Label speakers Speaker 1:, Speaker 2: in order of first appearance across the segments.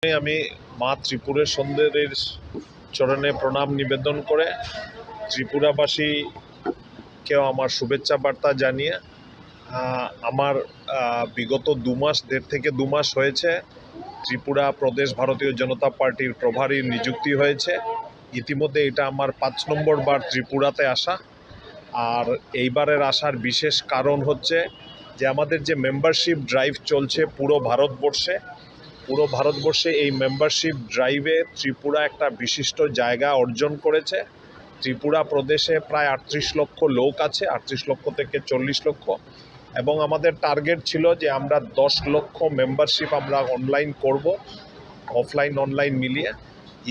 Speaker 1: আমি মা ত্রিপুরের সুন্দরীর চরণে প্রণাম নিবেদন করে ত্রিপুরাবাসীকেও আমার শুভেচ্ছা বার্তা জানিয়ে আমার বিগত 2 মাস 1.5 থেকে 2 মাস হয়েছে ত্রিপুরা প্রদেশ ভারতীয় জনতা পার্টির প্রভারীর নিযুক্তি হয়েছে। ইতিমধ্যে এটা আমার 5 নম্বর বার ত্রিপুরাতে আসা। আর এইবারের আসার বিশেষ কারণ হচ্ছে যে আমাদের যে মেম্বারশিপ ড্রাইভ চলছে পুরো ভারতবর্ষে এই মেম্বারশিপ ড্রাইভে ত্রিপুরা একটা বিশিষ্ট জায়গা অর্জন করেছে। ত্রিপুরা প্রদেশে প্রায় 38 লক্ষ লোক আছে, 38 লক্ষ থেকে 40 লক্ষ, এবং আমাদের টার্গেট ছিল যে আমরা 10 লক্ষ মেম্বারশিপ আমরা অনলাইন করব, অফলাইন অনলাইন মিলিয়ে।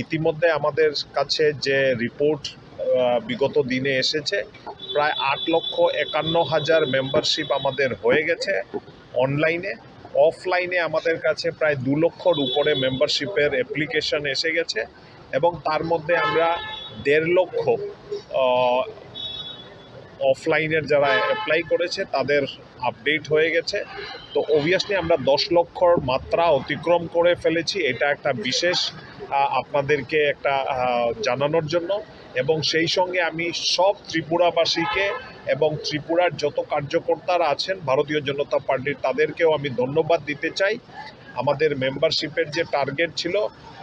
Speaker 1: ইতিমধ্যে আমাদের কাছে যে রিপোর্ট বিগত দিনে এসেছে, প্রায় 8,51,000 মেম্বারশিপ আমাদের হয়ে গেছে অনলাইনে। অফলাইনে আমাদের কাছে প্রায় 2 লক্ষর উপরে মেম্বারশিপের অ্যাপ্লিকেশন এসে গেছে, এবং তার মধ্যে আমরা 1.5 লক্ষ অফলাইনের যারা অ্যাপ্লাই করেছে তাদের আপডেট হয়ে গেছে। তো অবভিয়াসলি আমরা 10 লক্ষর মাত্রা অতিক্রম করে ফেলেছি। এটা একটা বিশেষ আপনাদেরকে একটা জানানোর জন্য, এবং সেই সঙ্গে আমি সব ত্রিপুরাবাসীকে এবং ত্রিপুরার যত কার্যকর্তারা আছেন ভারতীয় জনতা পার্টির তাদেরকেও আমি ধন্যবাদ দিতে চাই। আমাদের মেম্বারশিপের যে টার্গেট ছিল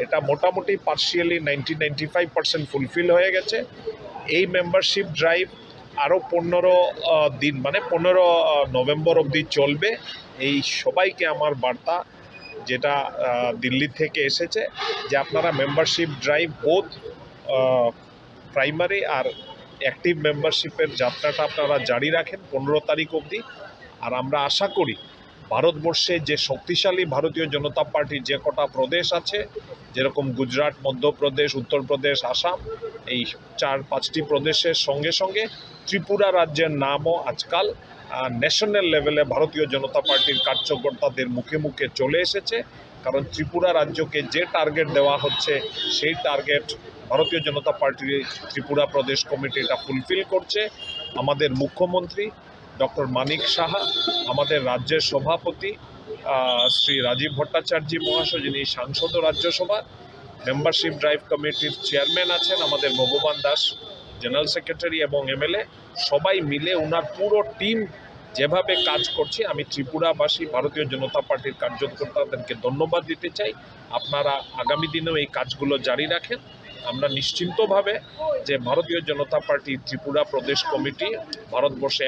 Speaker 1: এটা মোটামুটি পার্শিয়ালি 90-95% ফুলফিল হয়ে গেছে। এই মেম্বারশিপ ড্রাইভ আরও 15 দিন মানে 15 নভেম্বর অবধি চলবে। এই সবাইকে আমার বার্তা যেটা দিল্লি থেকে এসেছে যে আপনারা মেম্বারশিপ ড্রাইভ বোথ প্রাইমারি আর অ্যাক্টিভ মেম্বারশিপের যাত্রাটা আপনারা জারি রাখেন 15 তারিখ অবধি। আর আমরা আশা করি ভারতবর্ষে যে শক্তিশালী ভারতীয় জনতা পার্টির যে কটা প্রদেশ আছে, যেরকম গুজরাট, মধ্যপ্রদেশ, উত্তরপ্রদেশ, আসাম, এই 4-5টি প্রদেশের সঙ্গে সঙ্গে ত্রিপুরা রাজ্যের নামও আজকাল ন্যাশনাল লেভেলে ভারতীয় জনতা পার্টির কার্যকর্তাদের মুখে মুখে চলে এসেছে। কারণ ত্রিপুরা রাজ্যকে যে টার্গেট দেওয়া হচ্ছে সেই টার্গেট ভারতীয় জনতা পার্টির ত্রিপুরা প্রদেশ কমিটি এটা ফুলফিল করছে। আমাদের মুখ্যমন্ত্রী ডক্টর মানিক সাহা, আমাদের রাজ্যের সভাপতি শ্রী রাজীব ভট্টাচার্য মহাশয়, যিনি সাংসদ রাজ্যসভা, মেম্বারশিপ ড্রাইভ কমিটির চেয়ারম্যান আছেন আমাদের ভগবান দাস, জেনারেল সেক্রেটারি এবং এমএলএ, সবাই মিলে ওনার পুরো টিম যেভাবে কাজ করছে, আমি ত্রিপুরাবাসী ভারতীয় জনতা পার্টির কার্যকর্তাদেরকে ধন্যবাদ দিতে চাই। আপনারা আগামী দিনেও এই কাজগুলো জারি রাখেন। আমরা নিশ্চিন্তভাবে যে ভারতীয় জনতা পার্টি ত্রিপুরা প্রদেশ কমিটি ভারতবর্ষে